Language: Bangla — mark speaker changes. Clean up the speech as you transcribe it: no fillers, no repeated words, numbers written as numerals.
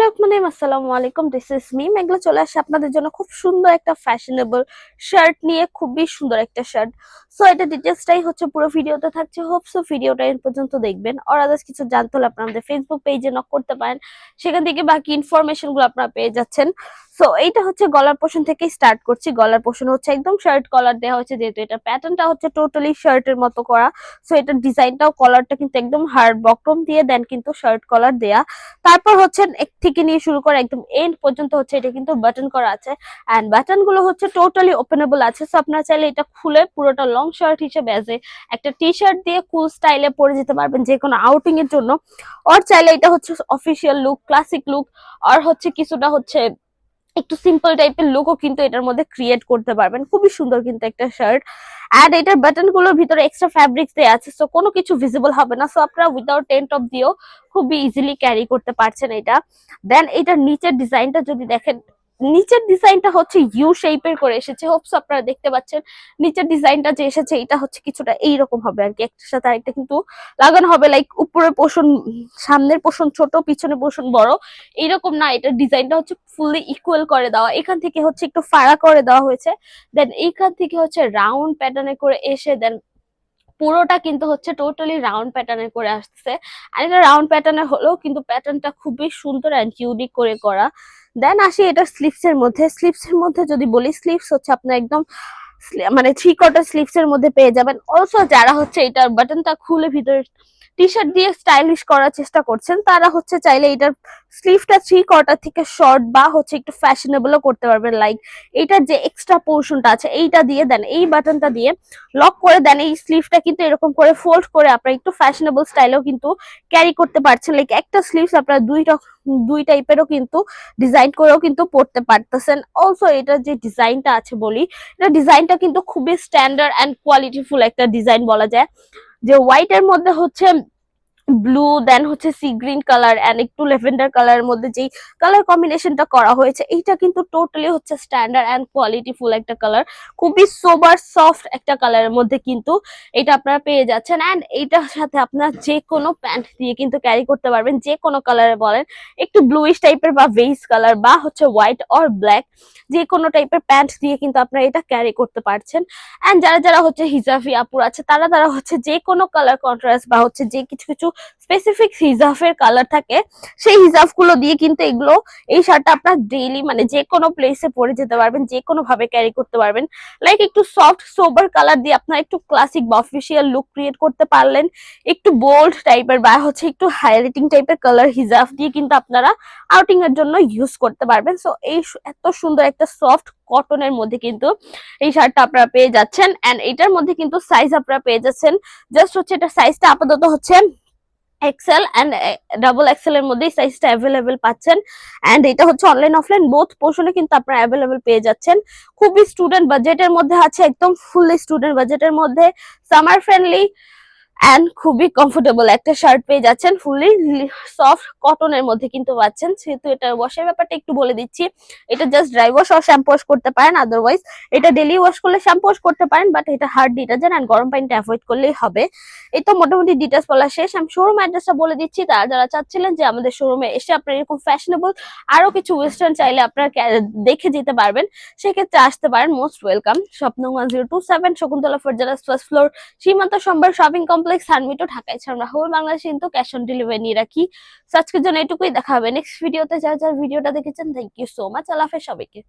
Speaker 1: রহমানির আসসালামু আলাইকুম, দিস ইজ মি মেঘলা। চলে আসে আপনাদের জন্য খুব সুন্দর একটা ফ্যাশনেবল শার্ট নিয়ে, খুবই সুন্দর একটা শার্ট। সো এটা ডিটেলসটাই হচ্ছে পুরো ভিডিওতে থাকছে, হোপ সো ভিডিওটা এর পর্যন্ত দেখবেন। আর আদার্স কিছু জানতে হলে আপনারা আমাদের ফেসবুক পেজে নক করতে পারেন, সেখান থেকে বাকি ইনফরমেশন গুলো আপনারা পেয়ে যাচ্ছেন। সো এইটা হচ্ছে গলার পোর্শন থেকে স্টার্ট করছি। গলার পোর্শন হচ্ছে একদম শার্ট কলার দেওয়া হয়েছে, যেহেতু এটা প্যাটার্নটা হচ্ছে টোটালি শার্টের মতো করা। সো এটার ডিজাইনটাও কলারটা কিন্তু একদম হার্ড বক্রম দিয়ে দেন কিন্তু শার্ট কলার দেয়া। তারপর হচ্ছে এক থেকে নিয়ে শুরু করে একদম এন্ড পর্যন্ত হচ্ছে এটা কিন্তু বাটন করা আছে, এন্ড বাটন গুলো হচ্ছে টোটালি ওপেনেবল আছে। সো আপনারা চাইলে এটা খুলে পুরোটা লং শার্ট হিসেবে অ্যাজ একটা টি শার্ট দিয়ে কুল স্টাইলে পরে যেতে পারবেন যে কোনো আউটিং এর জন্য। আর চাইলে এটা হচ্ছে অফিসিয়াল লুক, ক্লাসিক লুক, আর হচ্ছে কিছুটা হচ্ছে একটু সিম্পল টাইপের লুকও কিন্তু এটার মধ্যে ক্রিয়েট করতে পারবেন। খুবই সুন্দর কিন্তু একটা শার্ট। এন্ড এটার বাটন গুলোর ভিতরে এক্সট্রা ফ্যাব্রিক্স দেওয়া আছে, সো কোনো কিছু ভিজিবল হবে না। সো আপনারা উইদাউট টেন্ট টপ দিয়েও খুবই ইজিলি ক্যারি করতে পারছেন এটা। দেন এটার নিচের ডিজাইনটা যদি দেখেন, নিচের ডিজাইনটা হচ্ছে ইউ শেপের করে এসেছে। হোপস আপনারা দেখতে পাচ্ছেন নিচের ডিজাইনটা যে এসেছে এটা হচ্ছে কিছুটা এইরকম হবে আর কি, একটার সাথে আরেকটা কিন্তু লাগানো হবে। লাইক উপরের পোর্শন, সামনের পোর্শন ছোট, পিছনের পোর্শন বড়, এইরকম না। এটার ডিজাইনটা হচ্ছে ফুললি ইকুয়াল করে দেওয়া। এখান থেকে হচ্ছে একটু ফাড়া করে দেওয়া হয়েছে, দেন এইখান থেকে হচ্ছে রাউন্ড প্যাটার্নে করে এসে দেন পুরোটা কিন্তু হচ্ছে টোটালি রাউন্ড প্যাটার্নে করে আসছে। আর এটা রাউন্ড প্যাটার্নে হলেও কিন্তু প্যাটার্নটা খুবই সুন্দর অ্যান্ড ইউনিক করে করা। দেন আসি এটা স্লিভস এর মধ্যে। স্লিভস এর মধ্যে যদি বলি, স্লিভস হচ্ছে আপনার একদম মানে 3/4 স্লিভস এর মধ্যে পেয়ে যাবেন। অলসো যারা হচ্ছে এটার বাটনটা খুলে ভিতরে টি শার্ট দিয়ে স্টাইলিশ করার চেষ্টা করছেন, তারা হচ্ছে চাইলে এটার স্লিভটা 3/4 থেকে শর্ট বা হচ্ছে একটু ফ্যাশনেবলও করতে পারবেন। লাইক এইটার যে এক্সট্রা পোর্শনটা আছে এইটা দিয়ে দেন, এই বাটনটা দিয়ে লক করে দেন, এই স্লিভটা কিন্তু এরকম করে ফোল্ড করে আপনারা একটু ফ্যাশনেবল স্টাইলেও কিন্তু ক্যারি করতে পারছেন। লাইক একটা স্লিভস আপনারা দুই টাইপেরও কিন্তু ডিজাইন করেও কিন্তু পড়তে পারতেছেন। অলসো এটার যে ডিজাইনটা আছে বলি, এটা ডিজাইনটা কিন্তু খুবই স্ট্যান্ডার্ড এন্ড কোয়ালিটিফুল একটা ডিজাইন বলা যায়। যে হোয়াইট এর মধ্যে হচ্ছে ব্লু, দেন হচ্ছে সি গ্রিন কালার এন্ড একটু লেভেন্ডার কালারের মধ্যে যেই কালার কম্বিনেশনটা করা হয়েছে, এইটা কিন্তু টোটালি হচ্ছে স্ট্যান্ডার্ড এন্ড কোয়ালিটিফুল একটা কালার। খুবই সোবার সফট একটা কালারের মধ্যে কিন্তু এটা আপনারা পেয়ে যাচ্ছেন। এন্ড এইটার সাথে আপনার যে কোনো প্যান্ট দিয়ে কিন্তু ক্যারি করতে পারবেন, যে কোনো কালারে বলেন, একটু ব্লুইশ টাইপের বা বেজ কালার বা হচ্ছে হোয়াইট অর ব্ল্যাক, যে কোনো টাইপের প্যান্ট দিয়ে কিন্তু আপনারা এটা ক্যারি করতে পারছেন। এন্ড যারা যারা হচ্ছে হিজাফি আপুর আছে, তারা তারা হচ্ছে যে কোনো কালার কন্ট্রাস্ট বা হচ্ছে যে কিছু কিছু স্পেসিফিক হিজাফের কালার থাকে, সেই হিজাফ গুলো দিয়ে কিন্তু এগুলো, এই শার্টটা আপনার ডেইলি মানে যে কোনো প্লেসে পরে যেতে পারবেন, যে কোনো ভাবে ক্যারি করতে পারবেন। লাইক একটু সফট সোবার কালার দিয়ে আপনার একটু ক্লাসিক বা অফিসিয়াল লুক ক্রিয়েট করতে পারলেন, একটু বোল্ড টাইপের বা হচ্ছে একটু হাইলাইটিং টাইপের কালার হিজাফ দিয়ে কিন্তু আপনারা আউটিং এর জন্য ইউজ করতে পারবেন। সো এই এত সুন্দর একটা সফট কটনের মধ্যে কিন্তু এই শার্টটা আপনারা পেয়ে যাচ্ছেন। এন্ড এটার মধ্যে কিন্তু সাইজ আপনারা পেয়ে যাচ্ছেন, জাস্ট হচ্ছে এটা সাইজটা আপাতত হচ্ছে এক্সেল এন্ড ডাবল এক্সেল এর মধ্যে সাইজটা অ্যাভেলেবেল পাচ্ছেন। এন্ড এটা হচ্ছে অনলাইন অফলাইন বোথ পোর্শনে কিন্তু আপনারা অ্যাভেলেবেল পেয়ে যাচ্ছেন। খুবই স্টুডেন্ট বাজেটের মধ্যে আছে, একদম ফুললি স্টুডেন্ট বাজেটের মধ্যে, সামার ফ্রেন্ডলি এন্ড খুবই কমফোর্টেবল একটা শার্ট পেয়ে যাচ্ছেন। ফুললি সফট কটনের মধ্যে কিন্তু পাচ্ছেন। সেহেতু এটা ওয়াশের ব্যাপারটা একটু বলে দিচ্ছি, এটা জাস্ট ড্রাই ওয়াশ আর শ্যাম্পু ওয়াশ করতে পারেন, আদারওয়াইজ এটা ডেলি ওয়াশ করলে শ্যাম্পু ওয়াশ করতে পারেন, বাট এটা হার্ড ডিটারজেন্ট এন্ড গরম পানিটা অ্যাভয়েড করলেই হবে। এই তো মোটামুটি ডিটেলস বলা শেষ। আমি শোরুম অ্যাড্রেসটা বলে দিচ্ছি, তারা যারা চাচ্ছিলেন যে আমাদের শোরুমে এসে আপনার এরকম ফ্যাশনেবল আরো কিছু ওয়েস্টার্ন চাইলে আপনারা দেখে যেতে পারবেন, সেক্ষেত্রে আসতে পারেন, মোস্ট ওয়েলকাম। শপ নং 1027 শকুন্তলা ফরজানা ফার্স্ট ফ্লোর, সীমান্ত সম্ভার শপিং কমপ্লেক্স, সানমিটো, ঢাকা। এছাড়া আমরা হোল বাংলাদেশে কিন্তু ক্যাশ অন ডেলিভারি নিয়ে রাখি। আজকের জন্য এটুকুই, দেখা হবে নেক্সট ভিডিওতে। যারা যারা ভিডিওটা দেখেছেন, থ্যাংক ইউ সো মাচ। আল্লাহ হাফেজ সবাইকে।